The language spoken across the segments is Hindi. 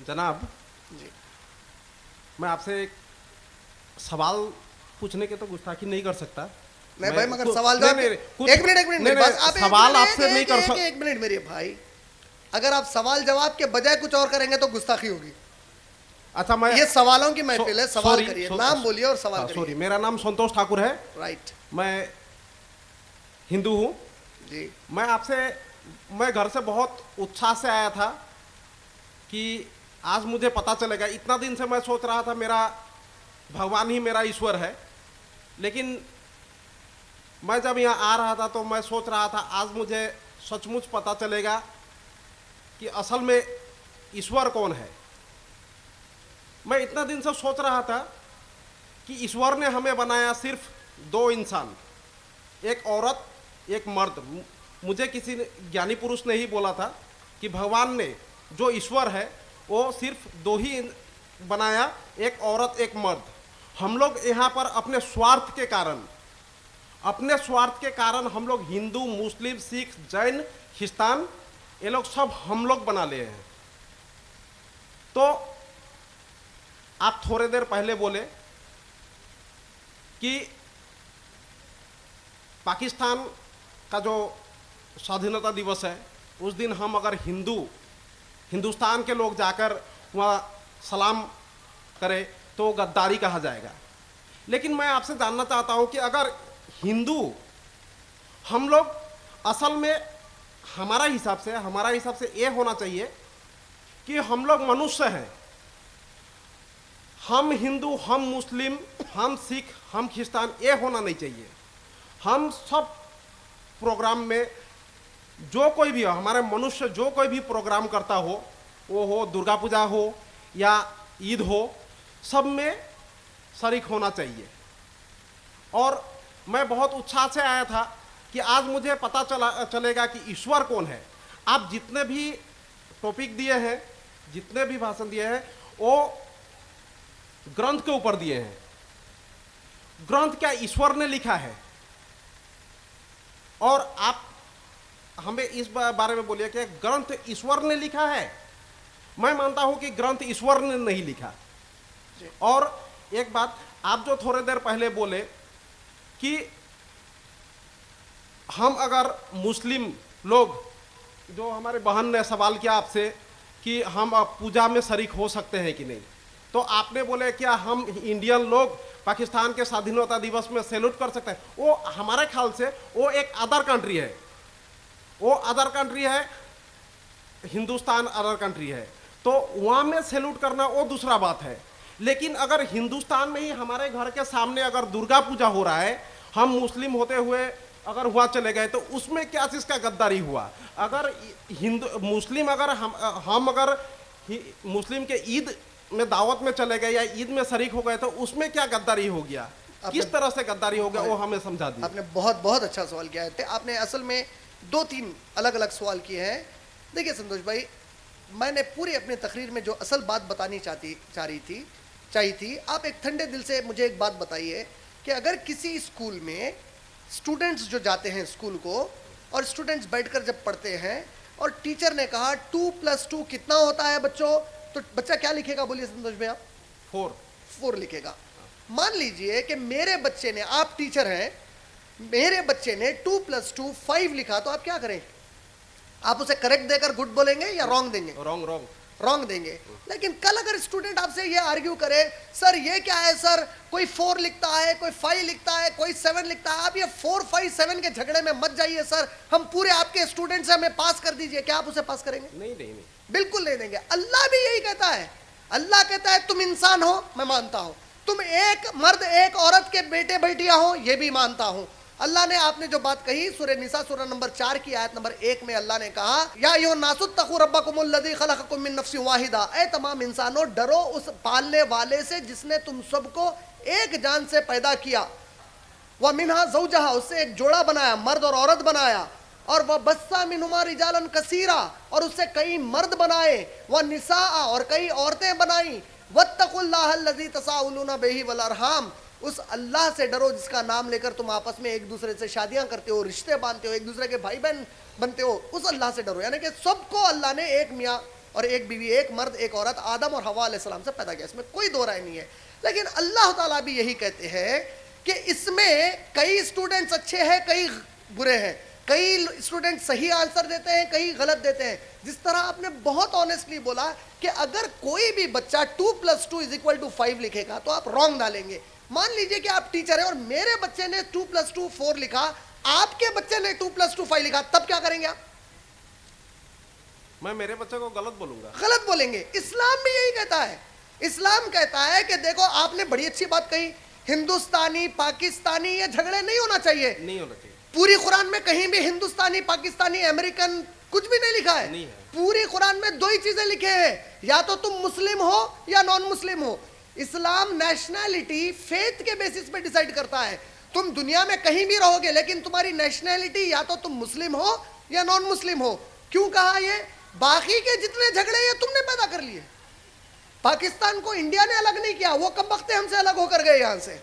जनाब जी मैं आपसे एक सवाल पूछने के तो गुस्ताखी नहीं कर सकता। नहीं भाई, मगर सवाल नहीं, जवाब नहीं, कुछ- एक मिनट नहीं, मेरी नहीं, बात आप सवाल आपसे नहीं कर सकता। एक मिनट मेरे भाई, अगर आप सवाल जवाब के बजाय कुछ और करेंगे तो गुस्ताखी होगी। अच्छा, मैं ये सवालों की महफिल है, सवाल सॉरी, करिए, नाम बोलिए और सवाल सॉरी, करिए। मेरा नाम संतोष ठाकुर है, राइट मैं हिंदू हूँ। जी मैं घर से बहुत उत्साह से आया था कि आज मुझे पता चलेगा। इतना दिन से मैं सोच रहा था मेरा भगवान ही मेरा ईश्वर है, लेकिन मैं जब यहाँ आ रहा था तो मैं सोच रहा था आज मुझे सचमुच पता चलेगा कि असल में ईश्वर कौन है। मैं इतना दिन से सोच रहा था कि ईश्वर ने हमें बनाया सिर्फ दो इंसान, एक औरत एक मर्द। मुझे किसी ने ज्ञानी पुरुष ने ही बोला था कि भगवान ने जो ईश्वर है वो सिर्फ दो ही बनाया, एक औरत एक मर्द। हम लोग यहाँ पर अपने स्वार्थ के कारण हम लोग हिंदू, मुस्लिम, सिख, जैन, ख्रिस्तान, ये लोग सब हम लोग बना लिए हैं। तो आप थोड़ी देर पहले बोले कि पाकिस्तान का जो स्वाधीनता दिवस है उस दिन हम अगर हिंदुस्तान के लोग जाकर वहाँ सलाम करें तो गद्दारी कहा जाएगा। लेकिन मैं आपसे जानना चाहता हूँ कि अगर हिंदू हम लोग असल में हमारा हिसाब से ये होना चाहिए कि हम लोग मनुष्य हैं। हम हिंदू, हम मुस्लिम, हम सिख, हम ख्रिस्तान, ये होना नहीं चाहिए। हम सब प्रोग्राम में जो कोई भी हो, हमारे मनुष्य जो कोई भी प्रोग्राम करता हो, वो हो दुर्गा पूजा हो या ईद हो, सब में शरीक होना चाहिए। और मैं बहुत उत्साह से आया था कि आज मुझे पता चलेगा कि ईश्वर कौन है। आप जितने भी टॉपिक दिए हैं, जितने भी भाषण दिए हैं, वो ग्रंथ के ऊपर दिए हैं। ग्रंथ क्या ईश्वर ने लिखा है? और आप हमें इस बारे में बोलिए कि ग्रंथ ईश्वर ने लिखा है। मैं मानता हूं कि ग्रंथ ईश्वर ने नहीं लिखा। और एक बात आप जो थोड़ी देर पहले बोले कि हम अगर मुस्लिम लोग, जो हमारे बहन ने सवाल किया आपसे कि हम पूजा में शरीक हो सकते हैं कि नहीं, तो आपने बोले क्या हम इंडियन लोग पाकिस्तान के स्वाधीनता दिवस में सैल्यूट कर सकते हैं? वो हमारे ख्याल से वो एक अदर कंट्री है, हिंदुस्तान अदर कंट्री है, तो वहाँ में सैल्यूट करना वो दूसरा बात है। लेकिन अगर हिंदुस्तान में ही हमारे घर के सामने अगर दुर्गा पूजा हो रहा है, हम मुस्लिम होते हुए अगर वहाँ चले गए तो उसमें क्या चीज़ का गद्दारी हुआ? अगर मुस्लिम अगर हम अगर मुस्लिम के ईद में दावत में चले गए या ईद में शरीक हो गए तो उसमें क्या गद्दारी हो गया? किस तरह से गद्दारी हो गया वो हमें समझा दिया। आपने बहुत बहुत अच्छा सवाल किया है। आपने असल में 2-3 अलग अलग सवाल किए हैं। देखिए संतोष भाई, मैंने पूरी अपनी तकरीर में जो असल बात बतानी चाहिए थी, आप एक ठंडे दिल से मुझे एक बात बताइए कि अगर किसी स्कूल में स्टूडेंट्स जो जाते हैं स्कूल को, और स्टूडेंट्स बैठकर जब पढ़ते हैं और टीचर ने कहा 2+2 कितना होता है बच्चों, तो बच्चा क्या लिखेगा? बोलिए संतोष भाई आप। 4 लिखेगा। मान लीजिए कि मेरे बच्चे ने, आप टीचर हैं, मेरे बच्चे ने 2+2 5 लिखा, तो आप क्या करें? आप उसे करेक्ट देकर गुड बोलेंगे या रॉन्ग देंगे? रॉन्ग देंगे। लेकिन कल अगर स्टूडेंट आपसे ये आर्ग्यू करे, सर ये क्या है सर, कोई 4 लिखता है, कोई 5 लिखता है, कोई 7 लिखता है, आप ये 4, 5, 7 के झगड़े में मत जाइए सर, हम पूरे आपके स्टूडेंट से हमें पास कर दीजिए, क्या आप उसे पास करेंगे? नहीं, बिल्कुल नहीं देंगे। अल्लाह भी यही कहता है। अल्लाह कहता है तुम इंसान हो, मैं मानता हूं, तुम एक मर्द एक औरत के बेटे बेटियां हो, ये भी मानता हूं। अल्लाह ने आपने जो बात कही सूरह निसा सूरह नंबर 4 की आयत नंबर 1 में अल्लाह ने कहा, या अय्युहन्नासुत्तकू रब्बकुमुल्लज़ी खलक़कुम मिन नफ्सिन वाहिदा, ए तमाम इंसानों डरो उस पालने वाले से जिसने तुम सबको एक जान से पैदा किया, व मिनहा ज़ौजहा, उससे एक जोड़ा बनाया, मर्द और औरत बनाया, और वह बस्सा मिनहुमा रिजालन कसीरा, और उससे कई मर्द बनाए, व निसा, और कई औरतें बनाई, वत्तकुल्लाहल्लज़ी तसाउलूना बिही वल अरहाम, उस अल्लाह से डरो जिसका नाम लेकर तुम आपस में एक दूसरे से शादियां करते हो, रिश्ते बांधते हो, एक दूसरे के भाई बहन बनते हो, उस अल्लाह से डरो। यानी कि सबको अल्लाह ने एक मियाँ और एक बीवी, एक मर्द एक औरत आदम और हवा अलैहिस्सलाम से पैदा किया, इसमें कोई दो राय नहीं है। लेकिन अल्लाह ताला भी यही कहते हैं कि इसमें कई स्टूडेंट्स अच्छे हैं, कई बुरे हैं, कई स्टूडेंट सही आंसर देते हैं, कई गलत देते हैं। जिस तरह आपने बहुत ऑनेस्टली बोला कि अगर कोई भी बच्चा 2 + 2 = 5 लिखेगा तो आप रॉन्ग डालेंगे। मान लीजिए कि आप टीचर हैं और मेरे बच्चे ने 2 + 2 4 लिखा, आपके बच्चे ने 2 + 2 5 लिखा, तब क्या करेंगे आप? मैं मेरे बच्चे को गलत बोलूंगा। गलत बोलेंगे। इस्लाम भी यही कहता है। इस्लाम कहता है कि देखो आपने बड़ी अच्छी बात कही, हिंदुस्तानी पाकिस्तानी ये झगड़े नहीं होना चाहिए। नहीं होना चाहिए। पूरी कुरान में कहीं भी हिंदुस्तानी पाकिस्तानी अमेरिकन कुछ भी नहीं लिखा है। नहीं है। पूरी कुरान में दो ही चीजें लिखे हैं, या तो तुम मुस्लिम हो या नॉन मुस्लिम हो। इस्लाम नेशनैलिटी फेथ के बेसिस पे डिसाइड करता है। तुम दुनिया में कहीं भी रहोगे लेकिन तुम्हारी नेशनैलिटी या तो तुम मुस्लिम हो या नॉन मुस्लिम हो। क्यों कहा ये? बाकी के जितने झगड़े ये तुमने पैदा कर लिए। पाकिस्तान को इंडिया ने अलग नहीं किया, वो कब वक्त हमसे अलग होकर गए यहां से।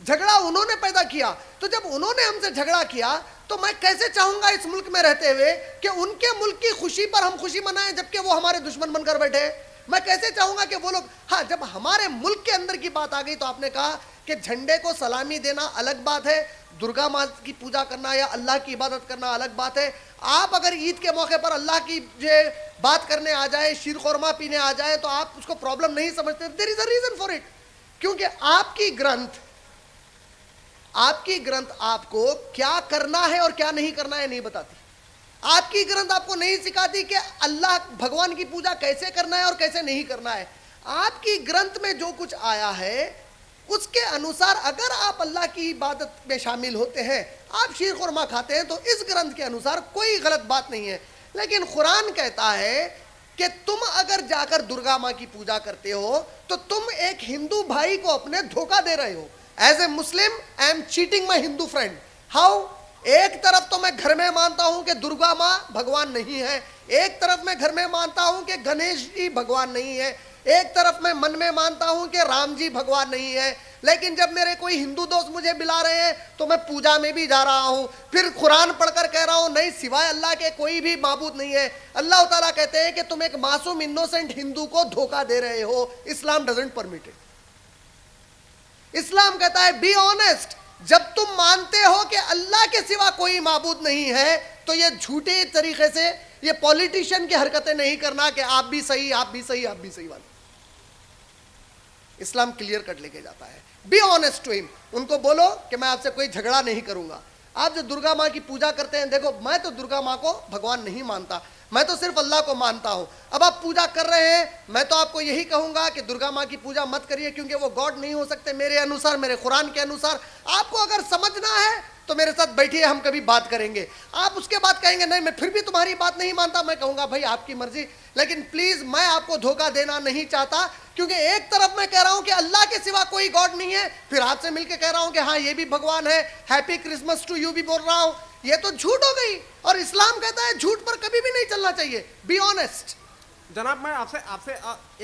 झगड़ा उन्होंने पैदा किया। तो जब उन्होंने हमसे झगड़ा किया तो मैं कैसे चाहूंगा इस मुल्क में रहते हुए कि उनके मुल्क की खुशी पर हम खुशी मनाएं जबकि वो हमारे दुश्मन बनकर बैठे। मैं कैसे चाहूंगा कि वो लोग, हाँ जब हमारे मुल्क के अंदर की बात आ गई तो आपने कहा कि झंडे को सलामी देना अलग बात है, दुर्गा माँ की पूजा करना या अल्लाह की इबादत करना अलग बात है। आप अगर ईद के मौके पर अल्लाह की बात करने आ जाए, शीर खुरमा पीने आ जाए तो आप उसको प्रॉब्लम नहीं समझते। There is a reason for it. क्योंकि आपकी ग्रंथ आपको क्या करना है और क्या नहीं करना है नहीं बताती। आपकी ग्रंथ आपको नहीं सिखाती कि अल्लाह भगवान की पूजा कैसे करना है और कैसे नहीं करना है। आपकी ग्रंथ में जो कुछ आया है उसके अनुसार अगर आप अल्लाह की इबादत में शामिल होते हैं, आप शीर खुरमा खाते हैं, तो इस ग्रंथ के अनुसार कोई गलत बात नहीं है। लेकिन कुरान कहता है कि तुम अगर जाकर दुर्गा माँ की पूजा करते हो तो तुम एक हिंदू भाई को अपने धोखा दे रहे हो। As a Muslim I am cheating my Hindu friend. How? एक तरफ तो मैं घर में मानता हूं कि दुर्गा माँ भगवान नहीं है, एक तरफ मैं घर में मानता हूं कि गणेश जी भगवान नहीं है, एक तरफ मैं मन में मानता हूं कि राम जी भगवान नहीं है। लेकिन जब मेरे कोई हिंदू दोस्त मुझे बुला रहे हैं तो मैं पूजा में भी जा रहा हूं, फिर कुरान पढ़कर कह रहा हूं नहीं सिवाय अल्लाह के कोई भी माबूद नहीं है। अल्लाह ताला कहते हैं कि तुम एक मासूम इनोसेंट हिंदू को धोखा दे रहे हो। इस्लाम डजंट परमिट इट। इस्लाम कहता है बी ऑनेस्ट। जब तुम मानते हो कि अल्लाह के सिवा कोई माबूद नहीं है तो ये झूठे तरीके से ये पॉलिटिशियन की हरकतें नहीं करना कि आप भी सही आप भी सही आप भी सही वाले। इस्लाम क्लियर कट लेके जाता है। Be honest to him. उनको बोलो कि मैं आपसे कोई झगड़ा नहीं करूंगा। आप जो दुर्गा माँ की पूजा करते हैं, देखो मैं तो दुर्गा माँ को भगवान नहीं मानता, मैं तो सिर्फ अल्लाह को मानता हूं। अब आप पूजा कर रहे हैं, मैं तो आपको यही कहूंगा कि दुर्गा माँ की पूजा मत करिए क्योंकि वो गॉड नहीं हो सकते मेरे अनुसार, मेरे कुरान के अनुसार। आपको अगर समझना है तो मेरे साथ बैठिए, हम कभी बात करेंगे। आप उसके बाद कहेंगे नहीं मैं फिर भी तुम्हारी बात नहीं मानता, मैं कहूंगा भाई आपकी मर्जी, लेकिन प्लीज मैं आपको धोखा देना नहीं चाहता। क्योंकि एक तरफ मैं कह रहा हूं कि अल्लाह के सिवा कोई गॉड नहीं है, फिर आपसे मिलकर कह रहा हूं कि हाँ ये भी भगवान है, हैप्पी क्रिसमस टू यू भी बोल रहा हूं। ये तो झूठ हो गई। और इस्लाम कहता है झूठ पर कभी भी नहीं चलना चाहिए। Be honest. जनाब मैं आपसे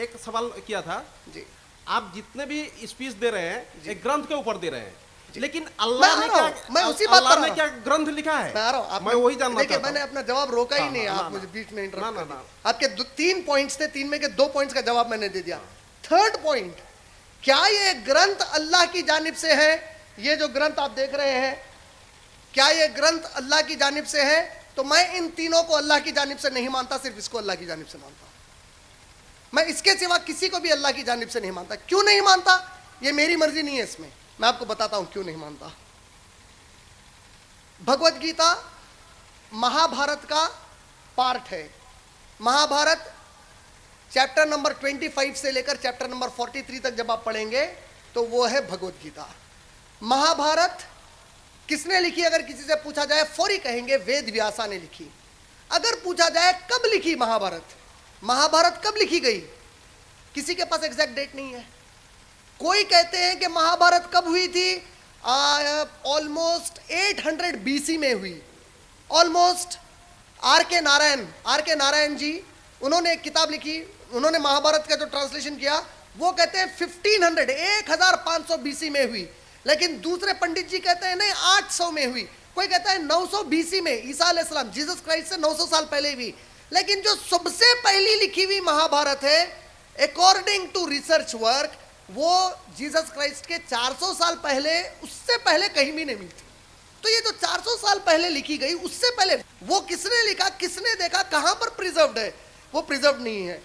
एक सवाल किया था जी। आप जितने भी स्पीच दे रहे हैं एक ग्रंथ के ऊपर दे रहे हैं, लेकिन मैं अल्लाह आ ने रहा हूं, क्या, मैं उसी बात अल्लाह पर ने आ क्या ग्रंथ लिखा है? मैं आ रहा हूं, मैं वही जानना देखिए चाहता मैंने हूं। अपना जवाब रोका ही हाँ, नहीं, हाँ, आप ना, मुझे बीच में इंटरप्ट ना, कर ना, दिए। आपके 3 पॉइंट्स थे, 3 में के 2 पॉइंट्स का जवाब मैंने दे दिया। थर्ड पॉइंट, क्या ये ग्रंथ अल्लाह की जानिब से है? ये जो ग्रंथ आप देख रहे हैं, क्या ये ग्रंथ अल्लाह की जानिब से है? तो मैं इन तीनों को अल्लाह की जानिब से नहीं मानता, सिर्फ इसको अल्लाह की जानिब से मानता हूं। मैं इसके सिवा किसी को भी अल्लाह की जानिब से नहीं मानता। क्यों नहीं मानता? ये मेरी मर्जी नहीं है, इसमें मैं आपको बताता हूं क्यों नहीं मानता। भगवत गीता महाभारत का पार्ट है। महाभारत चैप्टर नंबर 25 से लेकर चैप्टर नंबर 43 तक जब आप पढ़ेंगे तो वो है भगवत गीता। महाभारत किसने लिखी? अगर किसी से पूछा जाए फौरी कहेंगे वेद व्यासा ने लिखी। अगर पूछा जाए कब लिखी महाभारत, महाभारत कब लिखी गई, किसी के पास एग्जैक्ट डेट नहीं है। कोई कहते हैं कि महाभारत कब हुई थी, ऑलमोस्ट 800 BC में हुई। ऑलमोस्ट आर के नारायण जी, उन्होंने एक किताब लिखी, उन्होंने महाभारत का जो ट्रांसलेशन किया वो कहते हैं 1500 BC में हुई। लेकिन दूसरे पंडित जी कहते हैं नहीं 800 में हुई। कोई कहता है 900 BC में, ईसा अलैहिस्सलाम जीसस क्राइस्ट से 900 साल पहले हुई। लेकिन जो सबसे पहली लिखी हुई महाभारत है, अकॉर्डिंग टू रिसर्च वर्क, वो जीसस क्राइस्ट के 400 साल पहले, उससे पहले कहीं भी नहीं मिलती। तो ये जो 400 साल पहले लिखी गई, उससे पहले वो किसने लिखा, किसने देखा, कहां पर प्रिजर्व्ड है? वो प्रिजर्व नहीं है।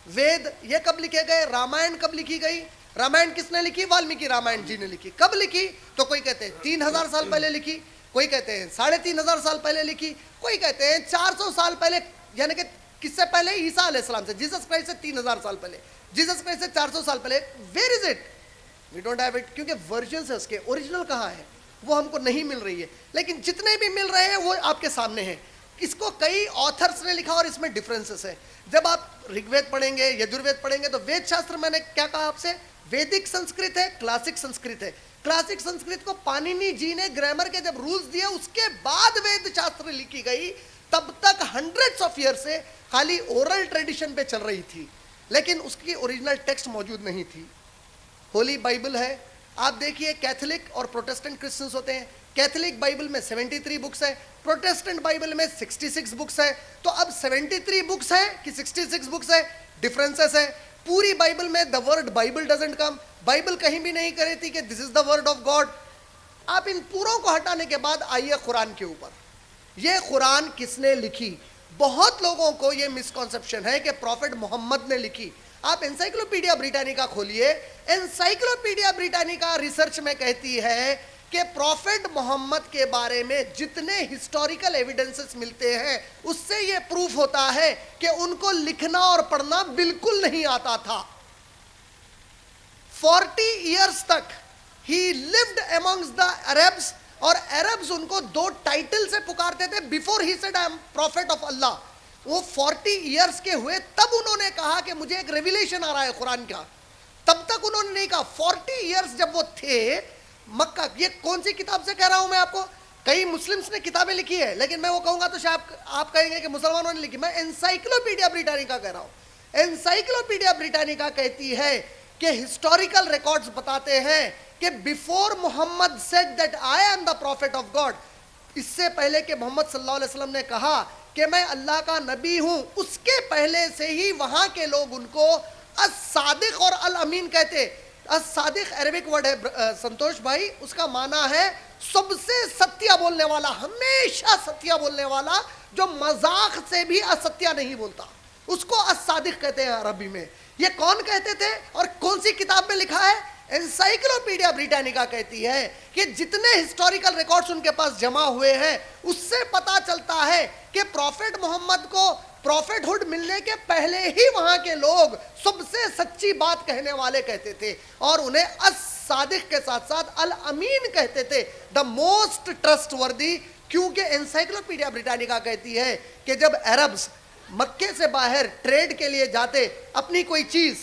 वेद ये कब लिखे गए? रामायण कब लिखी गई? रामायण किसने लिखी? वाल्मीकि रामायण जी ने लिखी। कब लिखी? तो कोई कहते हैं 3000 साल पहले लिखी, कोई कहते हैं 3500 साल पहले लिखी, कोई कहते हैं 400 साल पहले, यानी कि किससे पहले? ईसा अलैहिस्सलाम से, जीसस क्राइस्ट से 3000 साल पहले, जीसस क्राइस्ट से 400 साल पहले। Where is it? We don't have it, क्योंकि वर्जन है उसके, ओरिजिनल कहाँ है वो हमको नहीं मिल रही है। लेकिन जितने भी मिल रहे हैं वो आपके सामने हैं। इसको कई ऑथर्स ने लिखा और इसमें डिफरेंसेस है। जब आप ऋग्वेद पढ़ेंगे, यजुर्वेद पढ़ेंगे, तो वेद शास्त्र, मैंने क्या कहा आपसे, वैदिक संस्कृत है, क्लासिक संस्कृत है। क्लासिक संस्कृत को पाणिनि जी ने ग्रामर के जब रूल्स दिए, उसके बाद वेद शास्त्र लिखी गई। तब तक हंड्रेड्स ऑफ ईयर से खाली ओरल ट्रेडिशन पे चल रही थी, लेकिन उसकी ओरिजिनल टेक्स्ट मौजूद नहीं थी। होली बाइबल है, आप देखिए कैथोलिक और प्रोटेस्टेंट क्रिश्चियंस होते हैं। कैथोलिक बाइबल में 73 बुक्स है, प्रोटेस्टेंट बाइबल में 66 बुक्स है। तो अब 73 बुक्स है कि 66 बुक्स है, डिफरेंसेस है। पूरी बाइबल में the word Bible doesn't come, Bible कहीं भी नहीं कह रही थी कि this is the word of God. आप इन पूरों को हटाने के बाद आइए कुरान के ऊपर। ये कुरान किसने लिखी? बहुत लोगों को ये मिसकॉन्सेप्शन है कि प्रॉफेट मोहम्मद ने लिखी। आप एनसाइक्लोपीडिया ब्रिटानिका खोलिए, एनसाइक्लोपीडिया ब्रिटानिका रिसर्च में कहती है कि प्रॉफेट मोहम्मद के बारे में जितने हिस्टोरिकल एविडेंसेस मिलते हैं, उससे यह प्रूफ होता है कि उनको लिखना और पढ़ना बिल्कुल नहीं आता था। 40 इयर्स तक ही लिव्ड अमंग्स द अरब्स, और अरब्स उनको 2 टाइटल से पुकारते थे before he said I am prophet of Allah. वो 40 इयर्स के हुए तब उन्होंने कहा कि मुझे एक रेविलेशन आ रहा है कुरान का। तब तक उन्होंने नहीं कहा। 40 इयर्स जब वो थे मक्का, ये कौन सी किताब से कह रहा हूं मैं आपको? कई मुस्लिम्स ने किताबें लिखी है, लेकिन मैं वो कहूंगा तो शायद आप कहेंगे कि मुसलमानों ने लिखी। मैं एनसाइक्लोपीडिया ब्रिटानिका कह रहा हूं। एनसाइक्लोपीडिया ब्रिटानिका कहती है कि हिस्टोरिकल रिकॉर्ड्स बताते हैं कि before Muhammad said that I am the prophet of God, इससे पहले कि मोहम्मद सल्लल्लाहु अलैहि वसल्लम ने कहा कि मैं अल्लाह का नबी हूं, उसके पहले से ही वहां के लोग उनको अस-सादिक और अल-अमीन कहते। अस-सादिक अरबिक वर्ड है संतोष भाई, उसका माना है सबसे सत्य बोलने वाला, हमेशा सत्य बोलने वाला, जो मजाक से भी असत्य नहीं बोलता, उसको अस-सादिक कहते हैं अरबी में। ये कौन कहते थे और कौन सी किताब में लिखा है? एनसाइक्लोपीडिया ब्रिटानिका कहती है कि जितने हिस्टोरिकल रिकॉर्ड्स उनके पास जमा हुए हैं, उससे पता चलता है कि प्रॉफेट मोहम्मद को प्रॉफेटहुड मिलने के पहले ही वहां के लोग सबसे सच्ची बात कहने वाले कहते थे, और उन्हें अस-सादिक के साथ साथ अल-अमीन कहते थे, द मोस्ट ट्रस्टवर्दी। क्योंकि एनसाइक्लोपीडिया ब्रिटानिका कहती है कि जब अरब्स मक्के से बाहर ट्रेड के लिए जाते, अपनी कोई चीज,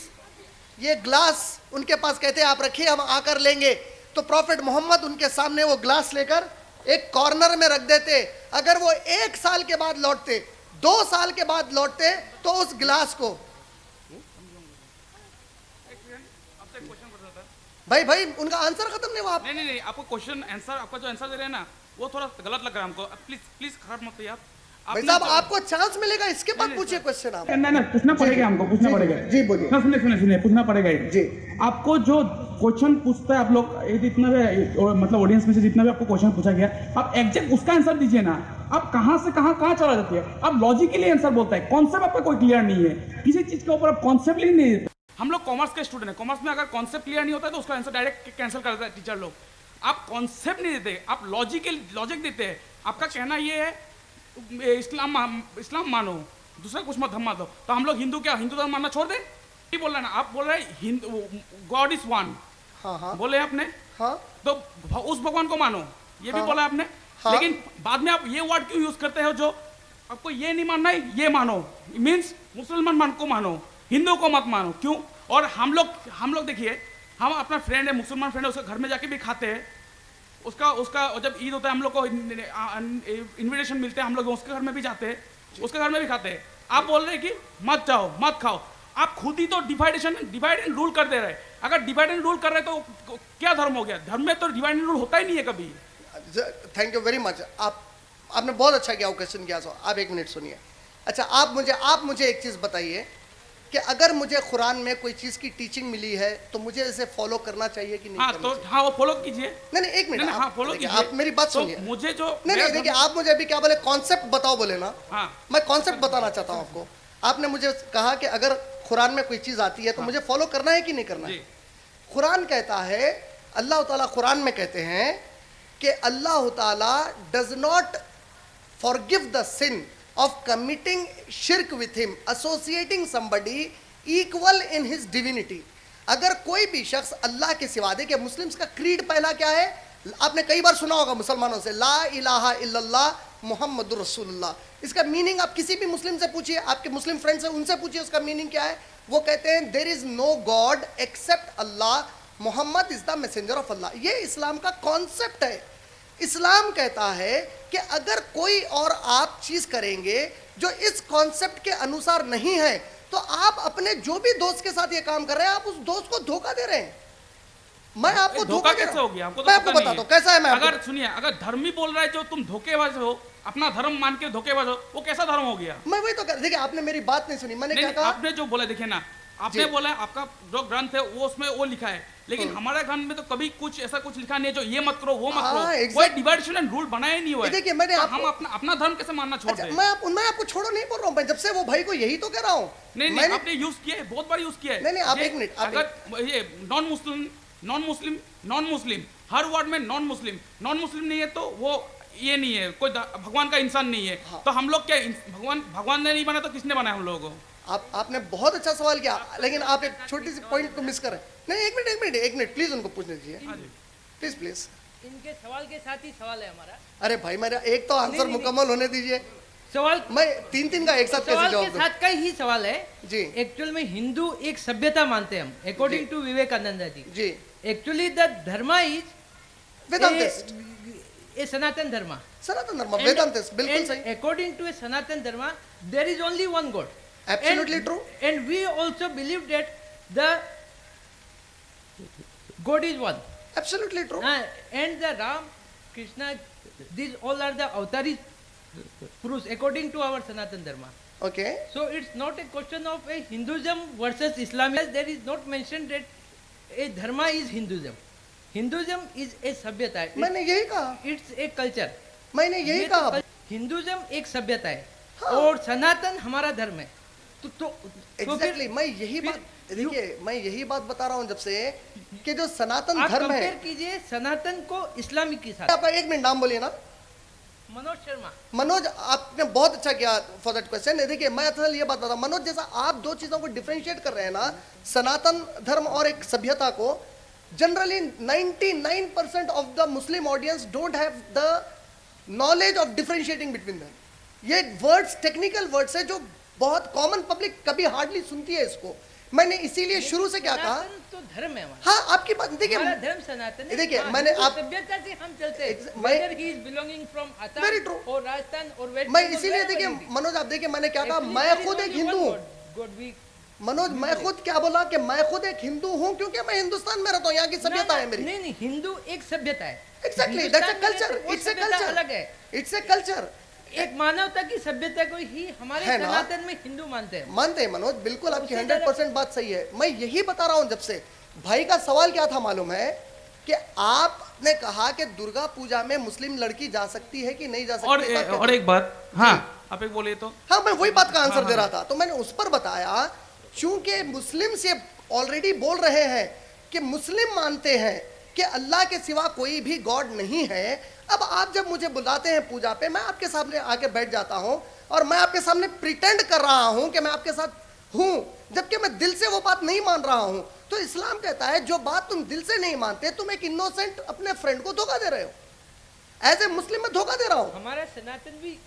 ये ग्लास उनके पास कहते आप रखिए हम आकर लेंगे, तो प्रॉफेट मोहम्मद उनके सामने वो ग्लास लेकर एक कॉर्नर में रख देते। अगर वो 1 साल के बाद लौटते, 2 साल के बाद लौटते, तो उस ग्लास को भाई उनका आंसर खत्म नहीं हुआ। आप नहीं आपको क्वेश्चन आंसर, आपका जो आंसर दे रहे हैं ना, वो थोड़ा गलत लग रहा है हमको। प्लीज खराब मत करिए आप। भाई साहब आपको चांस मिलेगा, इसके बाद पूछिए क्वेश्चन आप। नहीं पूछना पड़ेगा हमको, पूछना पड़ेगा जी बोलिए। सुनिए पूछना पड़ेगा जी। आपको जो क्वेश्चन पूछता है आप लोग, जितना भी मतलब ऑडियंस में से जितना भी आपको क्वेश्चन पूछा गया, आप एग्जैक्ट उसका आंसर दीजिए ना। आप कहां से कहां चला जाती है, आप लॉजिकली आंसर बोलता है, कॉन्सेप्ट आपका कोई क्लियर नहीं है, किसी चीज के ऊपर आप कॉन्सेप्ट ही नहीं देते। हम लोग कॉमर्स के स्टूडेंट हैं, कॉमर्स में अगर कॉन्सेप्ट क्लियर नहीं होता है तो उसका आंसर डायरेक्ट कैंसिल कर देता है टीचर लोग। आप कॉन्सेप्ट नहीं देते, आप लॉजिक देते हैं। आपका कहना ये है इस्लाम मानो, दूसरा कुछ मत धर्म मानो, तो हम लोग हिंदू धर्म मानना छोड़ दे? नहीं बोल रहे ना आप, बोल रहे गॉड इज वन। हाँ बोले आपने, हाँ, तो उस भगवान को मानो, ये भी बोला आपने। हाँ। लेकिन बाद में आप ये वर्ड क्यों यूज करते हो, जो आपको ये नहीं मानना है ये मानो, मीन्स मुसलमान को मानो, हिंदू को मत मानो, क्यों? और हम लोग देखिए, हम अपना फ्रेंड है, मुसलमान फ्रेंड है, उसके घर में जाके भी खाते हैं, उसका जब ईद होता है हम लोग को इनविटेशन मिलते हैं, हम लोग उसके घर में भी जाते हैं, उसके घर में भी खाते हैं। आप बोल रहे हैं कि मत जाओ मत खाओ, आप खुद ही तो डिवाइड एंड रूल कर दे रहे हैं। अगर डिवाइड एंड रूल कर रहे हैं तो क्या धर्म हो गया? धर्म में तो डिवाइड एंड रूल होता ही नहीं है कभी। Thank you very much. आपने बहुत अच्छा किया क्वेश्चन किया। आप 1 मिनट सुनिए। अच्छा, आप मुझे एक चीज बताइए कि अगर मुझे कुरान में कोई चीज की टीचिंग मिली है तो मुझे इसे फॉलो करना चाहिए कि नहीं हाँ करना तो चाहिए? हाँ वो फॉलो कीजिए। नहीं नहीं, एक मिनट, नहीं, हाँ फॉलो देखिए, कीजिए। आप मेरी बात तो सुनिए। मुझे जो नहीं नहीं, देखिए, आप मुझे अभी क्या बोले, कॉन्सेप्ट बताओ बोले ना। हाँ मैं कॉन्सेप्ट बताना चाहता हूँ आपको। आपने मुझे कहा कि अगर कुरान में कोई चीज आती है तो मुझे फॉलो करना है कि नहीं करना है। जी कुरान कहता है, अल्लाह ताला कुरान में कहते हैं कि अल्लाह ताला does not forgive the sin of committing शिर्क with him, associating somebody equal in his divinity. अगर कोई भी शख्स अल्लाह के सिवा, देखिए मुस्लिम्स का क्रीड पहला क्या है, आपने कई बार सुना होगा मुसलमानों से, ला इलाहा इल्लल्लाह मुहम्मदुर रसूलुल्लाह। इसका मीनिंग आप किसी भी मुस्लिम से पूछिए, आपके मुस्लिम फ्रेंड्स हैं उनसे पूछिए उसका मीनिंग क्या है। वो कहते हैं there is no god except Allah, Mohammed is the messenger of Allah. ये इस्लाम का कॉन्सेप्ट है। इस्लाम कहता है कि अगर कोई और आप चीज करेंगे जो इस कॉन्सेप्ट के अनुसार नहीं है तो आप अपने जो भी दोस्त के साथ ये काम कर रहे हैं, आप उस दोस्त को धोखा दे रहे हैं। मैं आपको धोखा दे रहा कैसे हूं। हो गया? हमको तो मैं आपको पता नहीं बताता हूं कैसा है। मैं आपको अगर सुनिए, अगर धर्मी बोल रहा है जो तुम धोखेबाज हो, अपना धर्म मान के धोखेबाज हो, वो कैसा धर्म हो गया? मैं वही तो देखिए, आपने मेरी बात नहीं सुनी। मैंने नहीं, क्या नहीं, कहा? आपने जो बोला, देखिए ना, आपने जी। बोला आपका जो ग्रंथ है वो उसमें वो लिखा है, लेकिन हमारे ग्रंथ में तो कभी कुछ ऐसा कुछ लिखा नहीं है जो ये मत करो वो मत हाँ, करो। exact- कोई डिवाइडेशन एंड रूल बनाया ही नहीं हुआ है। देखिए, मैंने तो आपको- हम अपना धर्म कैसे मानना छोड़ अच्छा, दें? मैं आपको छोड़ो नहीं बोल रहा हूं। मैं जब से वो भाई को यही तो कह रहा हूं। नहीं नहीं, आपने यूज किया है, बहुत बार यूज किया है। नहीं, नहीं, आप ये एक मिनट, आप अगर ये नॉन मुस्लिम हर वर्ड में नॉन मुस्लिम नहीं है तो वो ये नहीं है, कोई भगवान का इंसान नहीं है। हाँ। तो हम लोग क्या भगवान ने नहीं बना तो किसने बनाया हम लोगों को? आपने बहुत अच्छा सवाल किया, लेकिन आप एक छोटी सी पॉइंट को मिस कर रहे हैं। नहीं, एक मिनट प्लीज उनको पूछने दीजिए। हाँ जी। प्लीज। इनके सवाल के साथ ही सवाल है हमारा। अरे भाई, मेरा एक तो आंसर नहीं। मुकम्मल होने दीजिए। सवाल मैं तीन का एक साथ कैसे सवाल के जवाब दूं? साथ का ही सवाल है। जी। एक्चुअल में हिंदू एक सभ्यता मानते हैं हम, अकॉर्डिंग टू विवेकानंद जी। जी, actually the dharma is Vedantist, a Sanatan dharma. Sanatan Dharma, Vedantist, बिल्कुल सही। According to a Sanatan dharma there is only one god. Absolutely true. And we also believe that the God is one. Absolutely true. And the Ram, Krishna, these all are the avatari Purush according to our Sanatan Dharma. Okay, So it's not a question of a Hinduism versus Islam. There is not mentioned that a dharma is Hinduism. Hinduism is a सभ्यता है. मैंने यही कहा, It's a culture. मैंने यही कहा। हिंदुइज्म एक सभ्यता है हाँ। और सनातन हमारा धर्म है। तो एग्जैक्टली, मैं यही बात, देखिए मैं यही बात बता रहा हूँ जब से कि जो सनातन आप धर्म है। कंपेयर कीजिए सनातन को इस्लामिक के साथ। आप एक मिनट नाम बोलिए ना। मनोज शर्मा। मनोज, आपने बहुत अच्छा किया फॉर दैट क्वेश्चन। देखिए, मैं असल ये बात बता, मनोज जैसा आप दो चीजों को डिफरेंशिएट कर रहे हैं ना, सनातन धर्म और एक सभ्यता को, generally 99% of the Muslim audience don't have the knowledge of differentiating between them. ये वर्ड्स टेक्निकल वर्ड्स है जो बहुत कॉमन पब्लिक कभी हार्डली सुनती है इसको। मैंने इसीलिए शुरू से क्या कहा। सनातन तो धर्म है हमारा। हाँ, आपकी बात देखिए, हमारा धर्म सनातन है। देखिए, हाँ, मैंने हिंदू आप- सभ्यता से हम चलते हैं। मैं- Whether he is belonging from Assam Very true. और राजस्थान और वेस्ट मैं बंगाल, इसीलिए wherever देखिए he is. मनोज, आप देखिए मैंने क्या कहा, Actually, मैं there is खुद एक only हिंदू one हूँ। God. God we मनोज, मैं खुद क्या बोला कि मैं खुद एक हिंदू हूँ क्योंकि मैं हिंदुस्तान में रहता हूँ, यहाँ की सभ्यता है मेरी। नहीं, हिंदू एक सभ्यता है। एग्जैक्टली, दैट्स अ हिंदुस्तान में कल्चर, रहते वो इट्स अ सभ्यता कल्चर, अलग है। It's a culture. एक मानवता की सभ्यता को ही हमारे है ना? सनातन में हिंदू मानते हैं। मानते हैं मनोज, बिल्कुल आपकी उससे 100% बात सही है। मैं यही बता रहा हूँ जब से। भाई का सवाल क्या था मालूम है कि आपने कहा कि दुर्गा पूजा में मुस्लिम लड़की जा सकती है कि नहीं जा सकती है। और एक बात, हाँ आप एक बोलिए तो। हाँ, मैं वही बात का आंसर हाँ, दे रहा था। तो मैंने उस पर बताया, चूंकि मुस्लिम से ऑलरेडी बोल रहे हैं कि मुस्लिम मानते हैं कि अल्लाह के सिवा कोई भी गॉड नहीं है। अब आप जब मुझे बुलाते हैं पूजा पे, मैं आपके सामने आके बैठ जाता हूं और मैं आपके सामने प्रिटेंड कर रहा हूं कि मैं आपके साथ हूं, जबकि मैं दिल से वो बात नहीं मान रहा हूं। तो इस्लाम कहता है जो बात तुम दिल से नहीं मानते, तुम एक इनोसेंट अपने फ्रेंड को धोखा दे रहे हो। एज ए मुस्लिम में धोखा दे रहा हूं। हमारा सनातन भी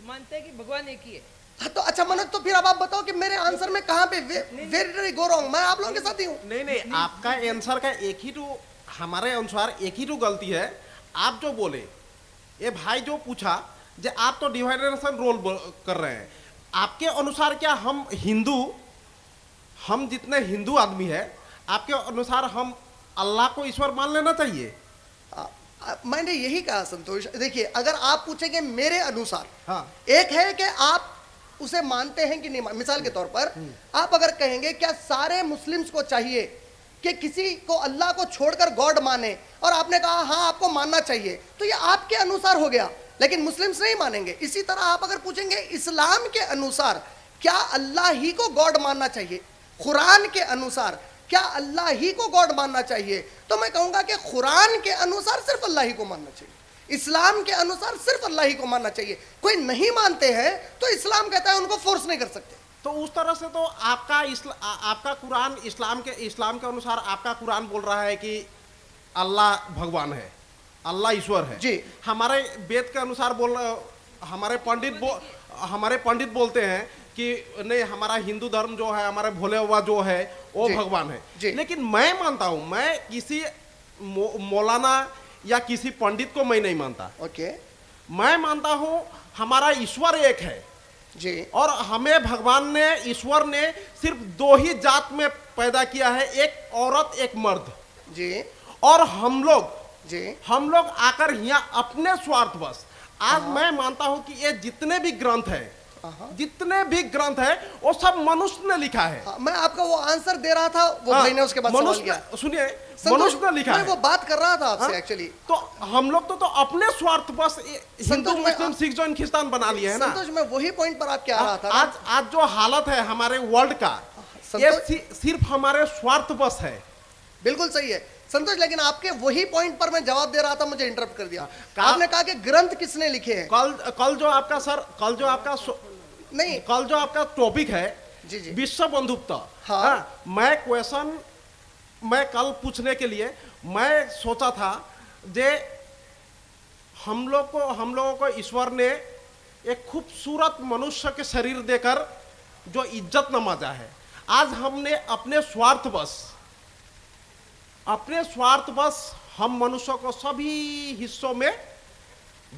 मानता है कि भगवान एक ही है। हाँ, तो अच्छा मनोज, तो फिर अब आप बताओ कि मेरे आंसर में कहाँ पे वेरी गो रॉन्ग। मैं आप लोगों के साथ ही हूँ। नहीं, आपका आंसर का एक ही तो, हमारे अनुसार एक ही तो गलती है। आप जो बोले, ये भाई जो पूछा, जो आप तो डिवाइडेशन रोल कर रहे हैं। आपके अनुसार क्या हम हिंदू, हम जितने हिंदू आदमी है, आपके अनुसार हम अल्लाह को ईश्वर मान लेना चाहिए? मैंने यही कहा संतोष। देखिए, अगर आप पूछेंगे मेरे अनुसार, हाँ। एक है कि आप उसे मानते हैं कि नहीं मिसाल के तौर पर आप अगर कहेंगे क्या सारे मुस्लिम्स को चाहिए कि किसी को अल्लाह को छोड़कर गॉड माने, और आपने कहा हाँ आपको मानना चाहिए, तो ये आपके अनुसार हो गया, लेकिन मुस्लिम्स नहीं मानेंगे। इसी तरह आप अगर पूछेंगे इस्लाम के अनुसार क्या अल्लाह ही को गॉड मानना चाहिए, कुरान के अनुसार क्या अल्लाह ही को गॉड मानना चाहिए, तो मैं कहूंगा कि कुरान के अनुसार सिर्फ अल्लाह ही को मानना चाहिए, इस्लाम के अनुसार सिर्फ अल्लाह ही को मानना चाहिए। कोई नहीं मानते हैं तो इस्लाम कहता है उनको फोर्स नहीं कर सकते। तो उस तरह से तो आपका कुरान इस्लाम के अनुसार आपका कुरान बोल रहा है कि अल्लाह भगवान है, अल्लाह ईश्वर है जी। हमारे वेद के अनुसार हमारे पंडित बोलते हैं कि नहीं, हमारा हिंदू धर्म जो है, हमारे भोले बाबा जो है वो भगवान है। लेकिन मैं मानता हूं, मैं किसी मौलाना या किसी पंडित को मैं नहीं मानता। ओके, मैं मानता हूं हमारा ईश्वर एक है जी, और हमें भगवान ने, ईश्वर ने सिर्फ दो ही जात में पैदा किया है, एक औरत एक मर्द जी, और हम लोग आकर यहाँ अपने स्वार्थ बस। आज मैं मानता हूं कि ये जितने भी ग्रंथ है वो सब मनुष्य ने लिखा है। मैं आपका वो आंसर दे रहा था, वो भाई ने उसके बाद सवाल किया। सुनिए, मनुष्य ने लिखा है, वो बात कर रहा था आपसे एक्चुअली। तो हम लोग तो अपने स्वार्थ बस हिंदू मुस्लिम सिख जैन खिस्तान बना लिए है ना। संतोष, मैं वही पॉइंट पर आप क्या आ रहा था। आज जो हालत है हमारे वर्ल्ड का, ये सिर्फ हमारे स्वार्थ बस है। बिल्कुल सही है संतोष, लेकिन आपके वही पॉइंट पर मैं जवाब दे रहा था, मुझे इंटरप्ट कर दिया। आपने कहा कि ग्रंथ किसने लिखे हैं। कल जो आपका टॉपिक है जी जी, विश्व बंधुत्व। हाँ। मैं कल पूछने के लिए मैं सोचा था जे हम लोगों को ईश्वर ने एक खूबसूरत मनुष्य के शरीर देकर जो इज्जत नवाजा है, आज हमने अपने स्वार्थ बस हम मनुष्यों को सभी हिस्सों में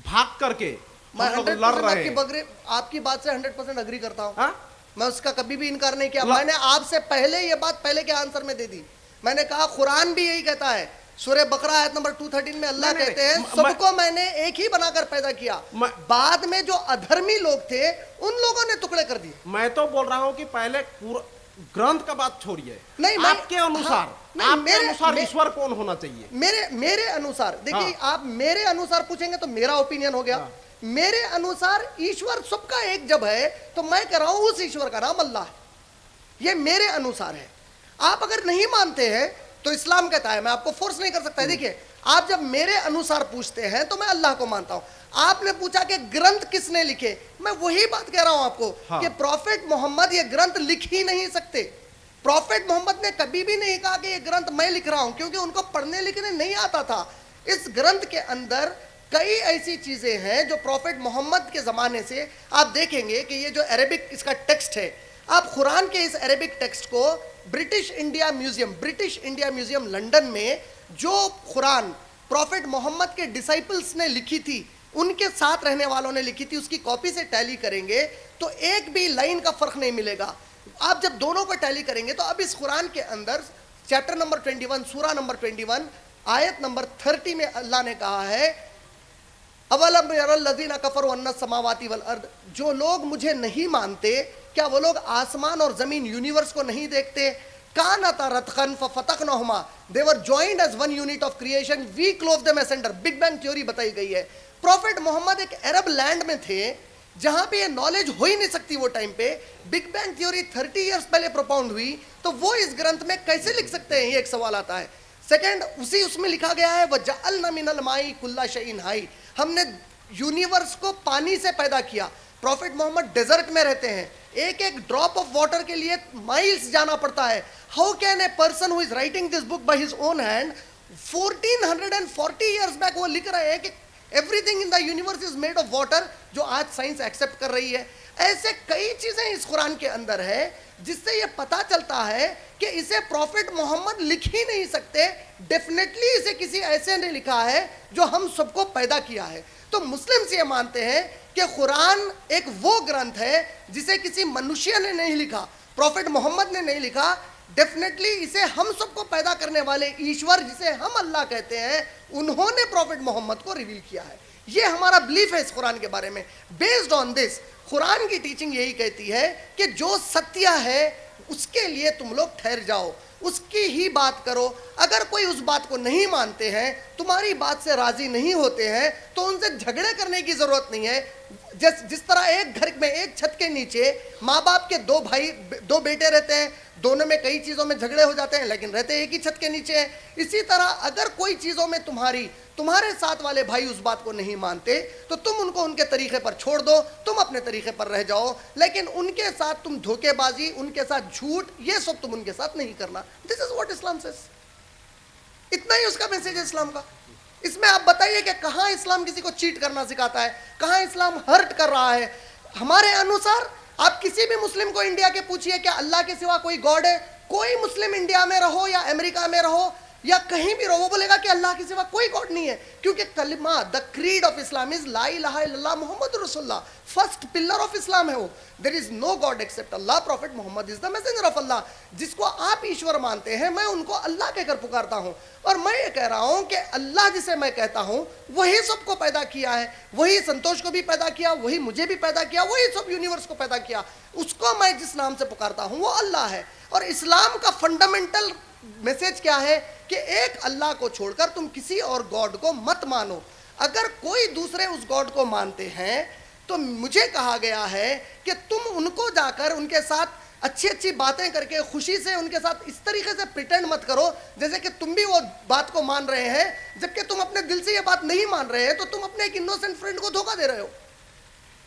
भाग करके मैं हम लोग लड़ रहे हैं। आपकी बात से 100% अग्री करता हूं। हाँ? मैं उसका कभी भी इनकार नहीं किया। मैंने आपसे पहले ये बात पहले के आंसर में दे दी। मैंने कहा कुरान भी यही कहता है, सूरह बकरा आयत नंबर 213 में अल्लाह कहते हैं सबको मैंने एक ही बनाकर पैदा किया। बाद में जो अधर्मी लोग थे उन लोगों ने टुकड़े कर दिए। मैं तो बोल रहा हूं कि पहले ग्रंथ का बात छोड़िए, नहीं, आपके अनुसार ईश्वर कौन होना चाहिए। मेरे अनुसार देखिए, आप मेरे अनुसार पूछेंगे तो मेरा ओपिनियन हो गया। मेरे अनुसार ईश्वर सबका एक जब है तो मैं कह रहा हूं उस ईश्वर का नाम अल्लाह है। ये मेरे अनुसार है। आप अगर नहीं मानते हैं तो इस्लाम कहता है, मैं आपको फोर्स नहीं कर सकता। देखिए, आप जब मेरे अनुसार पूछते हैं तो मैं अल्लाह को मानता हूं। आपने पूछा कि ग्रंथ किसने लिखे, मैं वही बात कह रहा हूं आपको कि प्रॉफेट मोहम्मद ये ग्रंथ लिख ही नहीं सकते। प्रॉफेट मोहम्मद ने कभी भी नहीं कहा कि ये ग्रंथ मैं लिख रहा हूं, क्योंकि उनको पढ़ने लिखने नहीं आता था। इस ग्रंथ के अंदर कई ऐसी चीजें हैं जो प्रॉफेट मोहम्मद के जमाने से आप देखेंगे कि ये जो अरेबिक इसका टेक्स्ट है, आप कुरान के इस अरेबिक टेक्स्ट को ब्रिटिश इंडिया म्यूजियम लंदन में जो कुरान प्रॉफेट मोहम्मद के डिसाइपल्स ने लिखी थी, उनके साथ रहने वालों ने लिखी थी, उसकी कॉपी से टैली करेंगे तो एक भी लाइन का फर्क नहीं मिलेगा। आप जब दोनों को टैली करेंगे तो अब इस कुरान के अंदर चैप्टर नंबर 21 सूरा नंबर 21 आयत नंबर 30 में अल्लाह ने कहा है, अवलम यरल्लज़ीना कफ़रू अन्ना समावाति वल अर्द, जो लोग मुझे नहीं मानते क्या वो लोग आसमान और जमीन यूनिवर्स को नहीं देखते। कानता रतखन फफतकनहुमा, they were joined as one unit of creation, we clove them asunder. Big bang theory बताई गई है। प्रॉफेट मोहम्मद एक अरब लैंड में थे जहां पे ये नॉलेज हो ही नहीं सकती वो टाइम पे। बिग बैंग थ्योरी 30 इयर्स पहले प्रोपाउंड हुई, तो वो इस ग्रंथ में कैसे लिख सकते हैं, ये एक सवाल आता है। सेकंड, उसमें लिखा गया है वजअलना मिनल माई कुल्ला शैइन हाई, हमने यूनिवर्स को पानी से पैदा किया। प्रॉफेट मोहम्मद डेजर्ट में रहते हैं, एक एक ड्रॉप ऑफ वाटर के लिए माइल्स जाना पड़ता है। How can a person who is writing this book by his own hand 1440 years back वो लिख रहे हैं कि everything in the universe is made of water, जो आज साइंस एक्सेप्ट कर रही है। ऐसे कई चीजें इस कुरान के अंदर है जिससे ये पता चलता है कि इसे प्रॉफेट मोहम्मद लिख ही नहीं सकते। डेफिनेटली इसे किसी ऐसे ने लिखा है जो हम सबको पैदा किया है। तो मुस्लिम्स ये मानते हैं कि कुरान एक वो ग्रंथ है जिसे किसी मनुष्य ने नहीं लिखा, प्रॉफेट मोहम्मद ने नहीं लिखा। डेफिनेटली इसे हम सबको पैदा करने वाले ईश्वर, जिसे हम अल्लाह कहते हैं, उन्होंने प्रॉफेट मोहम्मद को रिवील किया है। ये हमारा बिलीफ है इस कुरान के बारे में। बेस्ड ऑन दिस कुरान की टीचिंग यही कहती है कि जो सत्य है उसके लिए तुम लोग ठहर जाओ, उसकी ही बात करो। अगर कोई उस बात को नहीं मानते हैं, तुम्हारी बात से राजी नहीं होते हैं, तो उनसे झगड़े करने की जरूरत नहीं है। जिस तरह एक घर में एक छत के नीचे माँ बाप के दो बेटे रहते हैं, दोनों में कई चीजों में झगड़े हो जाते हैं, लेकिन रहते एक ही छत के नीचे हैं। इसी तरह अगर कोई चीजों में तुम्हारे साथ वाले भाई उस बात को नहीं मानते, तो तुम उनको उनके तरीके पर छोड़ दो, तुम अपने तरीके पर रह जाओ, लेकिन उनके साथ तुम धोखेबाजी, उनके साथ झूठ, ये सब तुम उनके साथ नहीं करना। This is what Islam says. इतना ही उसका मैसेज है इस्लाम का। इसमें आप बताइए कि कहां इस्लाम किसी को चीट करना सिखाता है, कहां इस्लाम हर्ट कर रहा है। हमारे अनुसार आप किसी भी मुस्लिम को इंडिया के पूछिए क्या अल्लाह के सिवा कोई गॉड है? कोई मुस्लिम इंडिया में रहो या अमेरिका में रहो या कहीं भी रहो, वो बोलेगा कि अल्लाह के सिवा कोई गॉड नहीं है, क्योंकि कलिमा the creed of Islam is ला इलाहा इल्लल्लाह मुहम्मदुर रसूलुल्लाह। फर्स्ट पिलर ऑफ इस्लाम है वो। There is no god except Allah, prophet Mohammed is the messenger of Allah. जिसको आप ईश्वर मानते हैं, मैं उनको अल्लाह कहकर पुकारता हूं। और मैं ये कह रहा हूं कि अल्लाह जिसे मैं कहता हूं वही सबको पैदा किया है, वही संतोष को भी पैदा किया, वही मुझे भी पैदा किया, वही सब यूनिवर्स को पैदा किया। उसको मैं जिस नाम से पुकारता हूं वो अल्लाह है। और इस्लाम का फंडामेंटल मैसेज क्या है कि एक अल्लाह को छोड़कर तुम किसी और गॉड को मत मानो। अगर कोई दूसरे उस गॉड को मानते हैं तो मुझे कहा गया है कि तुम उनको जाकर उनके साथ अच्छी अच्छी बातें करके खुशी से उनके साथ इस तरीके से प्रिटेंड मत करो जैसे कि तुम भी वो बात को मान रहे हैं, जबकि तुम अपने दिल से ये बात नहीं मान रहे हैं, तो तुम अपने एक इनोसेंट फ्रेंड को धोखा दे रहे हो।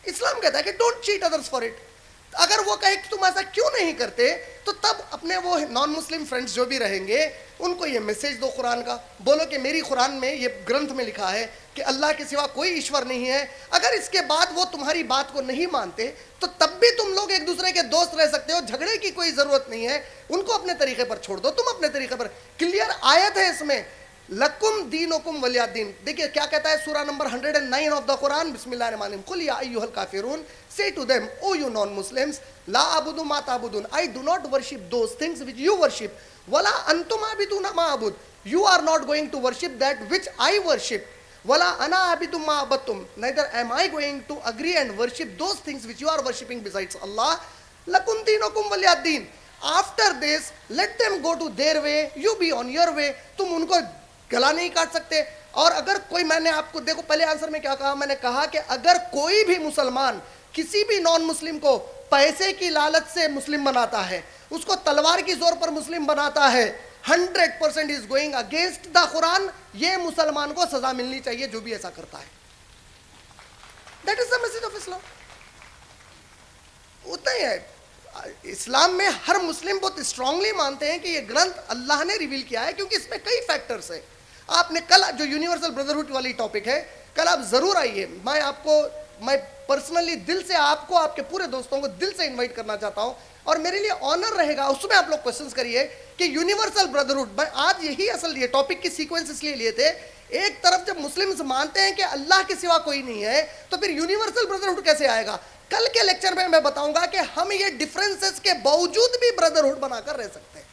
इस्लाम कहता है कि don't cheat others for it. अगर वो कहे कि तुम ऐसा क्यों नहीं करते, तो तब अपने वो नॉन मुस्लिम फ्रेंड्स जो भी रहेंगे उनको ये मैसेज दो कुरान का। बोलो कि मेरी कुरान में ये ग्रंथ में लिखा है कि अल्लाह के सिवा कोई ईश्वर नहीं है। अगर इसके बाद वो तुम्हारी बात को नहीं मानते, तो तब भी तुम लोग एक दूसरे के दोस्त रह सकते हो, झगड़े की कोई जरूरत नहीं है। उनको अपने तरीके पर छोड़ दो, तुम अपने तरीके पर। क्लियर आयत है इसमें, लकुम दीनुकुम वलिया दीन। देखिए क्या कहता है सूरा नंबर 109 ऑफ द कुरान, बिस्मिल्लाहिर्रहमानिर्रहीम। कुल या अय्युहल काफिरून, say to them, O you non-Muslims, la abudu ma ta'budun, I do not worship those things which you worship, wala antum abiduna ma abud, you are not going to worship that which I worship, wala ana abidu ma abattum, neither am I going to agree and worship those things which you are worshipping besides Allah, lakum dinukum waliya din. After this, let them go to their way, you be on your way. तुम उनको गला नहीं काट सकते। और अगर कोई, मैंने आपको देखो पहले आंसर में क्या कहा, मैंने कहा कि अगर कोई भी मुसलमान किसी भी नॉन मुस्लिम को पैसे की लालच से मुस्लिम बनाता है, उसको तलवार की जोर पर मुस्लिम बनाता है, 100% is going against the Quran. ये मुसलमान को सजा मिलनी चाहिए जो भी ऐसा करता है। That is the message of Islam. उतना ही है। इस्लाम में हर मुस्लिम बहुत स्ट्रांगली मानते हैं कि ये ग्रंथ अल्लाह ने रिवील किया है, क्योंकि इसमें कई फैक्टर्स है। आपने कल जो यूनिवर्सल ब्रदरहुड वाली टॉपिक है, कल आप जरूर आइए। मैं पर्सनली दिल से आपको, आपके पूरे दोस्तों को दिल से इनवाइट करना चाहता हूं, और मेरे लिए ऑनर रहेगा। उसमें आप लोग क्वेश्चंस करिए कि यूनिवर्सल ब्रदरहुड, मैं आज यही असल ये टॉपिक की सीक्वेंस इसलिए लिए थे। एक तरफ जब मुस्लिम्स मानते हैं कि अल्लाह के सिवा कोई नहीं है, तो फिर यूनिवर्सल ब्रदरहुड कैसे आएगा? कल के लेक्चर में मैं बताऊंगा कि हम ये डिफरेंसेस के बावजूद भी ब्रदरहुड बनाकर रह सकते हैं।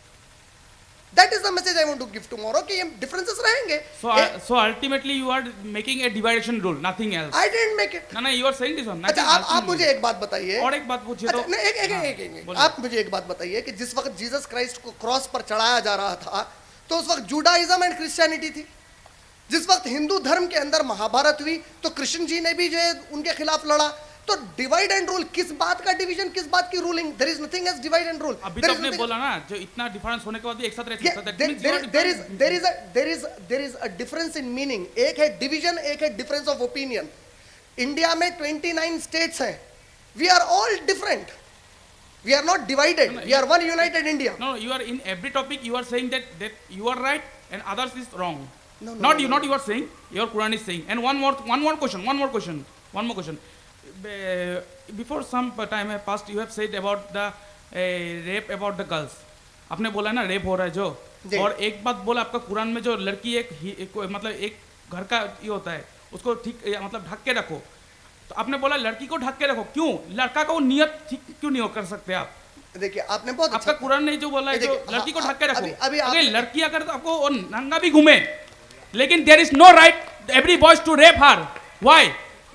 That is the message I want to give tomorrow, कि ये differences रहेंगे। So ultimately you are making a division rule, nothing else. I didn't make it. No, you are saying this one. अच्छा, आप मुझे एक बात बताइए। और एक बात पूछिए तो। एक आप मुझे एक बात बताइए कि जिस वक्त जीसस क्राइस्ट को क्रॉस पर चढ़ाया जा रहा था, तो उस वक्त जुडाइज्म एंड क्रिश्चियनिटी थी। जिस वक्त हिंदू धर्म के अंदर महाभारत हुई, तो कृष्ण जी ने भी जो है उनके खिलाफ लड़ा। तो डिवाइड एंड रूल, किस बात का डिवीजन, किस बात की ruling? There is nothing as divide and rule. अभी तो आपने बोला ना, जो इतना डिफरेंस होने के बाद भी एक साथ रह सकता है। There is a difference in meaning. एक है डिवीजन, एक है डिफरेंस ऑफ ओपिनियन। इंडिया में 29 स्टेट्स हैं। We are all different, we are not divided, we are one united India. No, you are in every topic you are saying that you are right and others is wrong. No, Not you are saying, your Quran is saying. And one more question. Before some time past you have said about the rape about the girls. आपने बोला ना रेप हो रहा है जो, और एक बात बोला आपका कुरान में, जो लड़की एक मतलब एक घर का ये होता है, उसको ठीक मतलब ढक के रखो। तो आपने बोला लड़की को ढक के रखो, क्यों? लड़का को नियत ठीक क्यों नहीं कर सकते आप? देखिए आपने बहुत आपका कुरान ने जो बोला है, जो लड़की को ढक के रखो। अभी लड़की अगर आपको नंगा भी घूमे, लेकिन there is no right every boys to rape her. Why?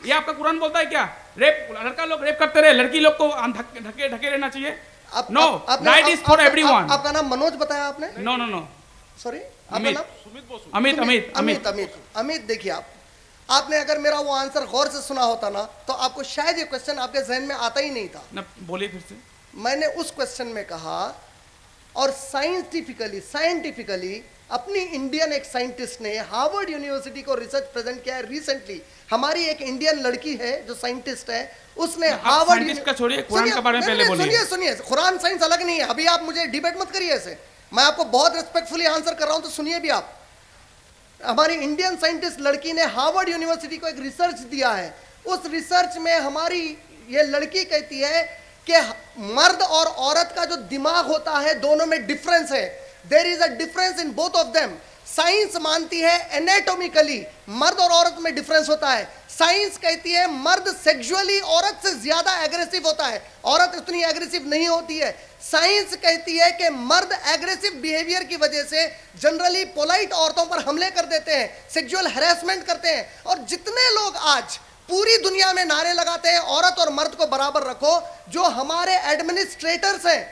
ये आपका कुरान बोलता है क्या? रेप, लड़का लोग रेप करते रहे, लड़की लोग को ढके ढके रहना चाहिए? No, right is for everyone. आपका नाम मनोज बताया आपने? नो नो नो, सॉरी, आपका अमित। नाम? अमित अमित अमित अमित अमित देखिए, आपने अगर मेरा वो आंसर गौर से सुना होता ना, तो आपको शायद ये क्वेश्चन आपके जहन में आता ही नहीं था। ना, बोलिए फिर से। मैंने उस क्वेश्चन में कहा, और साइंटिफिकली अपनी इंडियन एक साइंटिस्ट ने हार्वर्ड यूनिवर्सिटी को रिसर्च प्रेजेंट किया है रिसेंटली। हमारी एक इंडियन लड़की है जो साइंटिस्ट है, उसने हार्वर्ड साइंटिस्ट का छोड़िए, कुरान के बारे में पहले बोलिए। सुनिए सुनिए, कुरान साइंस अलग नहीं है। अभी आप मुझे डिबेट मत करिए ऐसे, मैं आपको बहुत रिस्पेक्टफुली आंसर कर रहा हूं, तो सुनिए भी आप। हमारी इंडियन साइंटिस्ट लड़की ने हार्वर्ड यूनिवर्सिटी को एक रिसर्च दिया है। उस रिसर्च में हमारी ये लड़की कहती है कि मर्द और औरत का जो दिमाग होता है, दोनों में डिफरेंस है। There is a difference in both of them. Science मानती है एनाटॉमिकली मर्द और औरत में डिफरेंस होता है। साइंस कहती है मर्द सेक्सुअली औरत से ज्यादा एग्रेसिव होता है, औरत इतनी एग्रेसिव नहीं होती है। साइंस कहती है कि मर्द एग्रेसिव बिहेवियर की वजह से जनरली पोलाइट औरतों पर हमले कर देते हैं, सेक्सुअल हैरेसमेंट करते हैं। और जितने लोग आज पूरी दुनिया में नारे लगाते हैं औरत और मर्द को बराबर रखो, जो हमारे एडमिनिस्ट्रेटर्स हैं,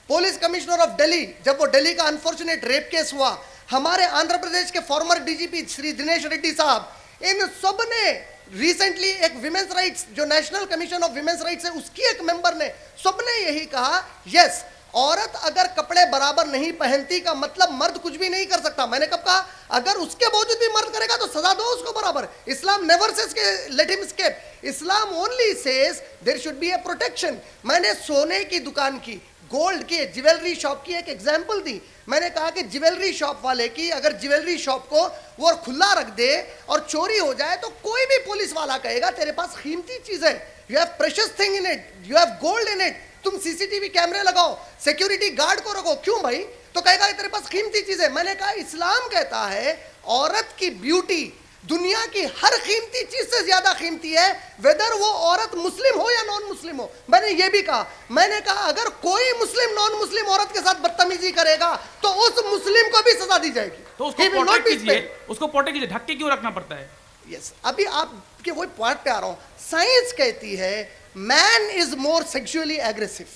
पुलिस कमिश्नर ऑफ दिल्ली, जब वो दिल्ली का अनफॉर्चुनेट रेप केस हुआ, हमारे आंध्र प्रदेश के फॉर्मर डीजीपी श्री दिनेश रेड्डी साहब, इन सब ने रिसेंटली एक विमेंस राइट्स, जो national commission of women's rights है, उसकी एक मेंबर ने, सबने यही कहा, यस, औरत अगर कपड़े बराबर नहीं पहनती का मतलब मर्द कुछ भी नहीं कर सकता। मैंने कब कहा? अगर उसके बावजूद भी मर्द करेगा तो सजा दो उसको बराबर। इस्लाम नेवर सेज के let him escape, Islam only says there should be a protection. मैंने सोने की दुकान की, गोल्ड की, ज्वेलरी शॉप की एक एग्जांपल दी। मैंने कहा कि ज्वेलरी शॉप वाले की अगर ज्वेलरी शॉप को वो खुला रख दे और चोरी हो जाए, तो कोई भी पुलिस वाला कहेगा तेरे पास कीमती चीज है, you have precious thing in it, you have gold in it, तुम सीसीटीवी कैमरे लगाओ, सिक्योरिटी गार्ड को रखो, क्यों भाई? तो कहेगा तेरे पास कीमती चीज है। मैंने कहा इस्लाम कहता है औरत की ब्यूटी दुनिया की हर कीमती चीज से ज्यादा कीमती है, वेदर वो औरत मुस्लिम हो या नॉन मुस्लिम हो। मैंने ये भी कहा, मैंने कहा अगर कोई मुस्लिम नॉन मुस्लिम औरत के साथ बदतमीजी करेगा तो उस मुस्लिम को भी सजा दी जाएगी। तो उसको प्रोटेक्ट कीजिए, उसको प्रोटेक्ट कीजिए, ढक के क्यों रखना पड़ता है? यस, अभी आपके वही पॉइंट पे आ रहा हूं। साइंस कहती है man is more sexually aggressive.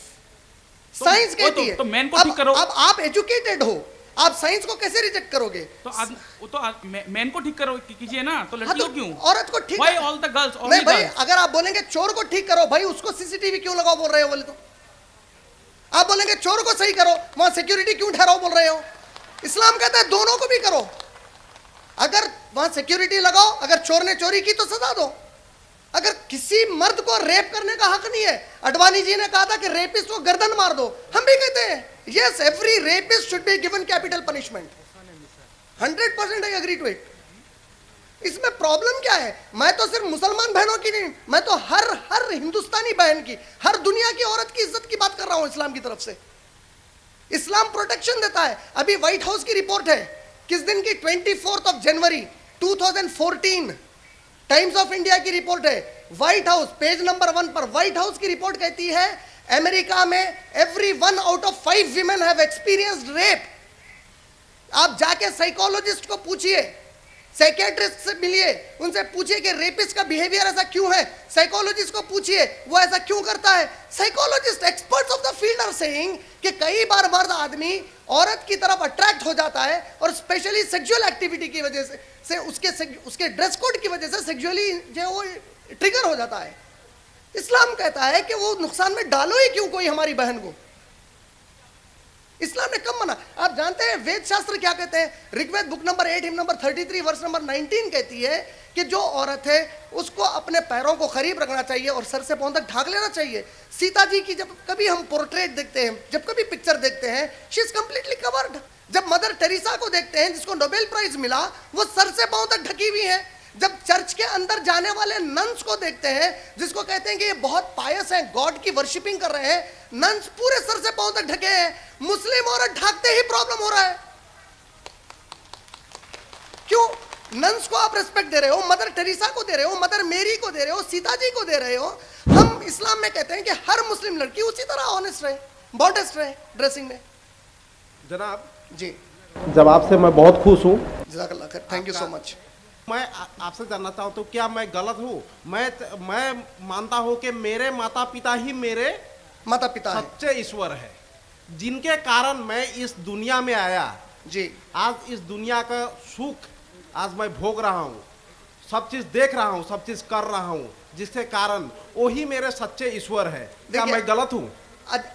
Science कहती है तो मैन को ठीक करो। अब आप एजुकेटेड हो, आप साइंस को कैसे रिजेक्ट करोगे? तो मैन को ठीक करो कीजिए ना, तो लड़कियों क्यों? औरत को ठीक, व्हाई ऑल द गर्ल्स? नहीं भाई, अगर आप बोलेंगे चोर को ठीक करो, भाई उसको सीसीटीवी क्यों लगाओ बोल रहे हो? बोले तो आप बोलेंगे चोर को सही करो, वहां सिक्योरिटी क्यों ठहराओ बोल रहे हो? इस्लाम कहता है दोनों को भी करो। अगर वहां सिक्योरिटी लगाओ, अगर चोर ने चोरी की तो सजा दो। अगर किसी मर्द को रेप करने का हक नहीं है, अडवाणी जी ने कहा था कि रेपिस्ट को गर्दन मार दो, हम भी कहते हैं yes, every rapist should be given capital punishment. 100% I agree to it. इसमें प्रॉब्लम क्या है? मैं तो सिर्फ मुसलमान बहनों की नहीं, मैं तो हर हिंदुस्तानी बहन की, हर दुनिया की औरत की इज्जत की बात कर रहा हूं इस्लाम की तरफ से। इस्लाम प्रोटेक्शन देता है। अभी व्हाइट हाउस की रिपोर्ट है, किस दिन की? 24 जनवरी 2014, टाइम्स ऑफ इंडिया की रिपोर्ट है। व्हाइट हाउस पेज नंबर 1 पर व्हाइट हाउस की रिपोर्ट कहती है अमेरिका में every 1 out of 5 women have experienced rape. आप जाके साइकोलॉजिस्ट को पूछिए, साइकियाट्रिस्ट से मिलिए, उनसे पूछिए कि रेपिस्ट का बिहेवियर ऐसा क्यों है। साइकोलॉजिस्ट को पूछिए वो ऐसा क्यों करता है। Psychologist, experts of the field are saying कि कई बार मर्द आदमी औरत की तरफ अट्रैक्ट हो जाता है और स्पेशली सेक्सुअल एक्टिविटी की वजह से उसके ड्रेस कोड की वजह से सेक्सुअली जो वो ट्रिगर हो जाता है। इस्लाम कहता है कि वो नुकसान में डालो ही क्यों कोई हमारी बहन को। इस्लाम ने कब मना? आप जानते हैं वेद शास्त्र क्या कहते हैं? Rigveda book number 8 hymn number 33 verse number 19 कहती है कि जो औरत है उसको अपने पैरों को करीब रखना चाहिए और सर से पांव तक ढक लेना चाहिए। सीता जी की जब कभी हम पोर्ट्रेट देखते हैं, जब कभी पिक्चर देखते हैं, शी इज कंप्लीटली कवर्ड। जब मदर टेरेसा को देखते हैं जिसको नोबेल प्राइज मिला, वो सर से पांव तक ढकी हुई है। जब चर्च के अंदर जाने वाले नन्स को देखते हैं जिसको कहते हैं कि ये बहुत पायस हैं, गॉड की वर्शिपिंग कर रहे हैं, नन्स पूरे सर से पांव तक ढके हैं। मुस्लिम औरत ढकते ही प्रॉब्लम हो रहा है। क्यों? नन्स को आप रिस्पेक्ट दे रहे हो, मदर टेरेसा को दे रहे हो, मदर मेरी को दे रहे हो, सीता जी को दे रहे हो। हम इस्लाम में कहते हैं कि हर मुस्लिम लड़की उसी तरह ऑनेस्ट रहे, मॉडेस्ट रहे ड्रेसिंग में। जनाब जी, जवाब से मैं बहुत खुश हूँ। जज़ाकल्लाह खैर, थैंक यू सो मच। मैं आपसे जानना चाहता हूँ, क्या मैं गलत हूँ? मैं मानता हूँ कि मेरे माता पिता ही मेरे माता पिता है सच्चे ईश्वर है, जिनके कारण मैं इस दुनिया में आया। जी। आज इस दुनिया का सुख आज मैं भोग रहा हूँ, सब चीज देख रहा हूँ, सब चीज कर रहा हूँ, जिसके कारण वही मेरे सच्चे ईश्वर है। क्या देखिए, मैं गलत हूँ?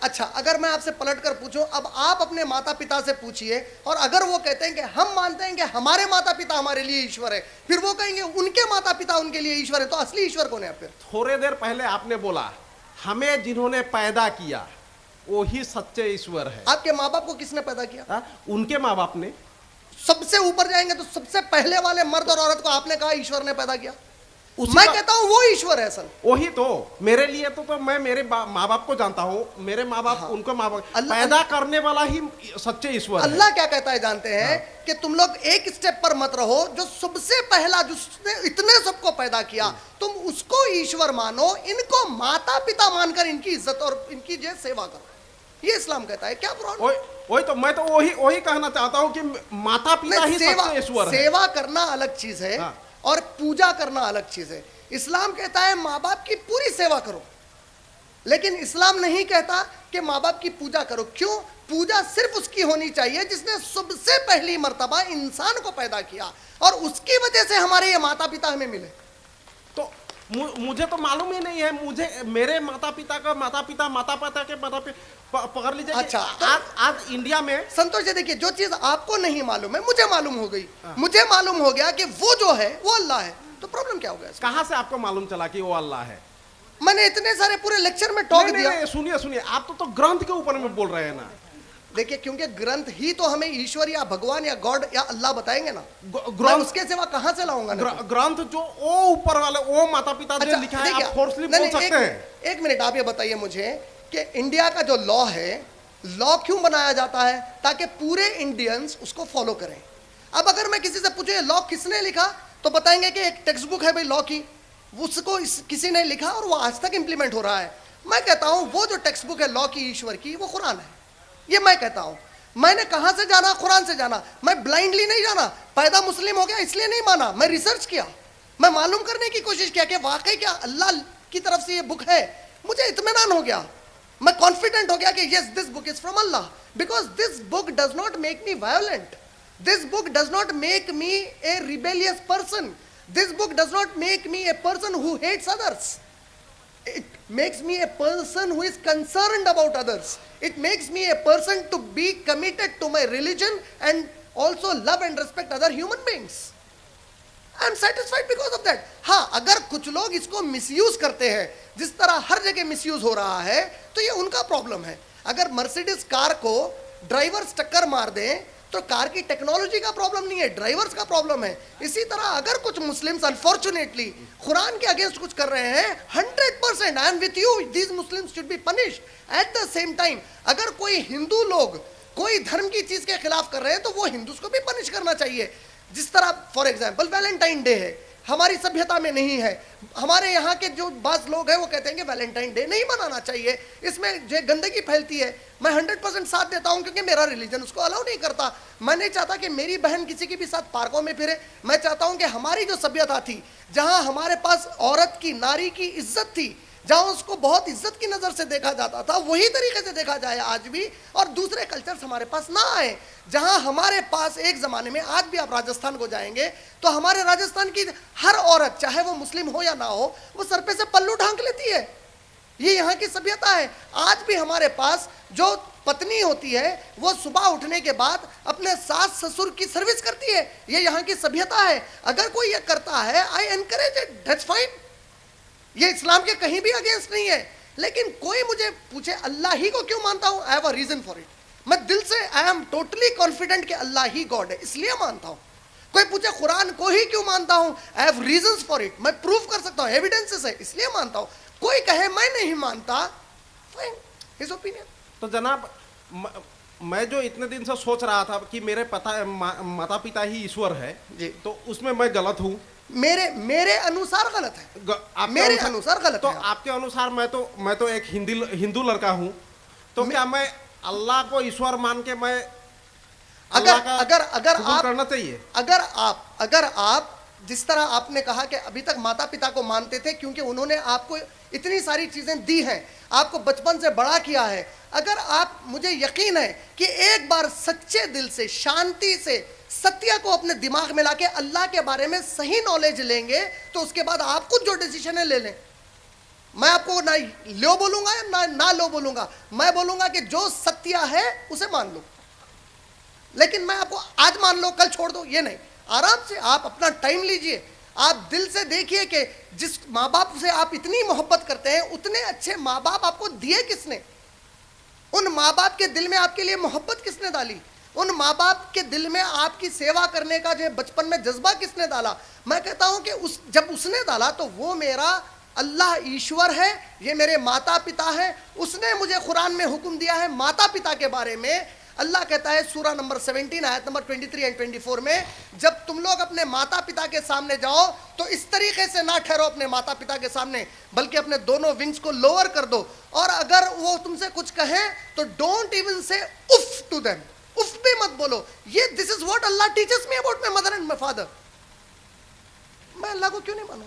अच्छा, अगर मैं आपसे पलट कर पूछूं, अब आप अपने माता पिता से पूछिए, और अगर वो कहते हैं कि हम मानते हैं कि हमारे माता पिता हमारे लिए ईश्वर है, फिर वो कहेंगे उनके माता पिता उनके लिए ईश्वर है, तो असली ईश्वर कौन है फिर? थोड़े देर पहले आपने बोला हमें जिन्होंने पैदा किया वही सच्चे ईश्वर है। आपके माँ बाप को किसने पैदा किया? उनके माँ बाप ने। सबसे ऊपर जाएंगे तो सबसे पहले वाले मर्द और औरत को आपने कहा ईश्वर ने पैदा किया। उसी मैं का- कहता हूं वो ईश्वर है असल। वही तो मेरे लिए तो मैं मेरे माँ बाप को जानता हूँ, मेरे माँ बाप हाँ। उनको माँ बाप अल्लाह- पैदा करने वाला ही सच्चे ईश्वर है। अल्लाह क्या कहता है जानते हैं? कि तुम लोग एक स्टेप पर मत रहो, जो सबसे पहला जिसने इतने सबको पैदा किया तुम उसको ईश्वर मानो, इनको माता पिता मानकर इनकी इज्जत और इनकी जो सेवा करो, ये इस्लाम कहता है। क्या प्रॉब्लम? वही तो मैं तो वही कहना चाहता हूँ कि माता पिता ही सच्चे ईश्वर है। सेवा करना अलग चीज है हाँ। और पूजा करना अलग चीज है। इस्लाम कहता है माँ बाप की पूरी सेवा करो, लेकिन इस्लाम नहीं कहता कि माँ बाप की पूजा करो। क्यों? पूजा सिर्फ उसकी होनी चाहिए जिसने सबसे पहली मर्तबा इंसान को पैदा किया, और उसकी वजह से हमारे ये माता पिता हमें मिले। तो मुझे तो मालूम ही नहीं है, मुझे मेरे माता पिता के माता पिता के पकड़ लीजिए। अच्छा, तो आज इंडिया में संतोष जी देखिए, जो चीज आपको नहीं मालूम है मुझे मालूम हो गई। मुझे मालूम हो गया कि वो जो है वो अल्लाह है, तो प्रॉब्लम क्या हो गया? कहाँ से आपको मालूम चला कि वो अल्लाह है? मैंने इतने सारे पूरे लेक्चर में टॉक दिया। नहीं, सुनिए आप तो ग्रंथ के ऊपर में बोल रहे हैं ना। देखिए, क्योंकि ग्रंथ ही तो हमें ईश्वर या भगवान या गॉड या अल्लाह बताएंगे ना। मैं ग्रंथ उसके सिवा कहां से लाऊंगा? ग्रंथ जो वो ऊपर वाले वो माता पिता जो लिखा है, आप फोर्सली बोल सकते हैं। एक मिनट, आप ये बताइए मुझे कि इंडिया का जो लॉ है, लॉ क्यों बनाया जाता है? ताकि पूरे इंडियंस उसको फॉलो करें। अब अगर मैं किसी से पूछूं लॉ किसने लिखा, तो बताएंगे कि एक टेक्स्ट बुक है भाई लॉ की, उसको किसी ने लिखा और वो आज तक इंप्लीमेंट हो रहा है। मैं कहता हूं वो जो टेक्स्ट बुक है लॉ की ईश्वर की, वो कुरान है। ये मैं कहता हूं। मैंने कहां से जाना? कुरान से जाना। मैं ब्लाइंडली नहीं जाना, पैदा मुस्लिम हो गया इसलिए नहीं माना। मैं रिसर्च किया, मैं मालूम करने की कोशिश किया कि वाकई क्या अल्लाह की तरफ से ये बुक है। मुझे इत्मीनान हो गया, मैं कॉन्फिडेंट हो गया कि yes this book is from Allah, because this book does not make me violent, this book does not make me a rebellious person, this book does not make me a person who hates others, it makes me a person who is concerned about others, it makes me a person to be committed to my religion and also love and respect other human beings. I am satisfied because of that. हाँ, अगर कुछ लोग इसको मिसयूज करते हैं, जिस तरह हर जगह मिसयूज हो रहा है, तो ये उनका प्रॉब्लम है। अगर मर्सिडीज कार को ड्राइवर्स टक्कर मार दें तो कार की टेक्नोलॉजी का प्रॉब्लम नहीं है, ड्राइवर्स का प्रॉब्लम है। इसी तरह अगर कुछ मुस्लिम्स अनफॉर्चुनेटली कुरान के अगेंस्ट कुछ कर रहे हैं, 100% I am with you, these Muslims should be punished. At the same time अगर कोई हिंदू लोग कोई धर्म की चीज के खिलाफ कर रहे हैं तो वो हिंदूज को भी पनिश करना चाहिए। जिस तरह फॉर एग्जाम्पल वैलेंटाइन डे है, हमारी सभ्यता में नहीं है। हमारे यहाँ के जो बाज लोग हैं वो कहते हैं कि वैलेंटाइन डे नहीं मनाना चाहिए, इसमें जो गंदगी फैलती है। मैं 100% साथ देता हूँ क्योंकि मेरा रिलीजन उसको अलाउ नहीं करता। मैं नहीं चाहता कि मेरी बहन किसी के भी साथ पार्कों में फिरे। मैं चाहता हूँ कि हमारी जो सभ्यता थी, जहाँ हमारे पास औरत की, नारी की इज्जत थी, जहाँ उसको बहुत इज्जत की नज़र से देखा जाता था, वही तरीके से देखा जाए आज भी, और दूसरे कल्चर्स हमारे पास ना आए। जहाँ हमारे पास एक ज़माने में, आज भी आप राजस्थान को जाएंगे तो हमारे राजस्थान की हर औरत, चाहे वो मुस्लिम हो या ना हो, वो सर पे से पल्लू ढांक लेती है। ये यहाँ की सभ्यता है। आज भी हमारे पास जो पत्नी होती है वो सुबह उठने के बाद अपने सास ससुर की सर्विस करती है। ये यहाँ की सभ्यता है। अगर कोई ये करता है, I encourage it, that's fine. ये इस्लाम के कहीं भी अगेंस्ट नहीं है। लेकिन कोई मुझे पूछे अल्लाह ही को क्यों मानता हूं, I have a reason for it. मैं दिल से आई एम टोटली कॉन्फिडेंट कि अल्लाह ही गॉड है, इसलिए मानता हूं। कोई पूछे कुरान को ही क्यों मानता हूं, I have reasons for it, मैं प्रूफ कर सकता हूं, एविडेंसेस है, इसलिए मानता हूं। कोई कहे मैं नहीं मानता, फाइन, हिज ओपिनियन। तो जनाब, मैं जो इतने दिन से सोच रहा था कि मेरे माता पिता ही ईश्वर है जी, तो उसमें मैं गलत हूँ। मेरे अनुसार गलत है। मेरे अनुसार गलत तो है। आपके अनुसार मैं तो एक हिंदू लड़का हूँ, तो क्या मैं अल्लाह को ईश्वर मान के मैं अगर आप करना चाहिए? अगर आप जिस तरह आपने कहा कि अभी तक माता पिता को मानते थे क्योंकि उन्होंने आपको इतनी सारी चीज़ें दी हैं, आपको बचपन से बड़ा किया है, अगर आप, मुझे यकीन है कि एक बार सच्चे दिल से शांति से सत्य को अपने दिमाग में लाके अल्लाह के बारे में सही नॉलेज लेंगे तो उसके बाद आप खुद जो डिसीजन है ले लें। मैं आपको ना लो बोलूंगा या ना लो बोलूंगा, मैं बोलूंगा कि जो सत्य है उसे मान लो, लेकिन मैं आपको आज मान लो कल छोड़ दो ये नहीं। आराम से आप अपना टाइम लीजिए, आप दिल से देखिए कि जिस माँ बाप से आप इतनी मोहब्बत करते हैं उतने अच्छे माँ बाप आपको दिए किसने? उन माँ बाप के दिल में आपके लिए मोहब्बत किसने डाली? उन माँ बाप के दिल में आपकी सेवा करने का जो बचपन में जज्बा किसने डाला? मैं कहता हूं कि जब उसने डाला तो वो मेरा अल्लाह ईश्वर है, ये मेरे माता पिता है। उसने मुझे कुरान में हुक्म दिया है माता पिता के बारे में। अल्लाह कहता है सूरा नंबर 17 आयत नंबर 23 एंड 24 में, जब तुम लोग अपने माता पिता के सामने जाओ तो इस तरीके से ना ठहरो अपने माता पिता के सामने, बल्कि अपने दोनों विंग्स को लोअर कर दो, और अगर वो तुमसे कुछ कहें तो डोंट इवन से उफ टू देम, उफ भी मत बोलो। ये this is what Allah teachers me about my mother and my father. मैं अल्लाह को क्यों नहीं मानूं?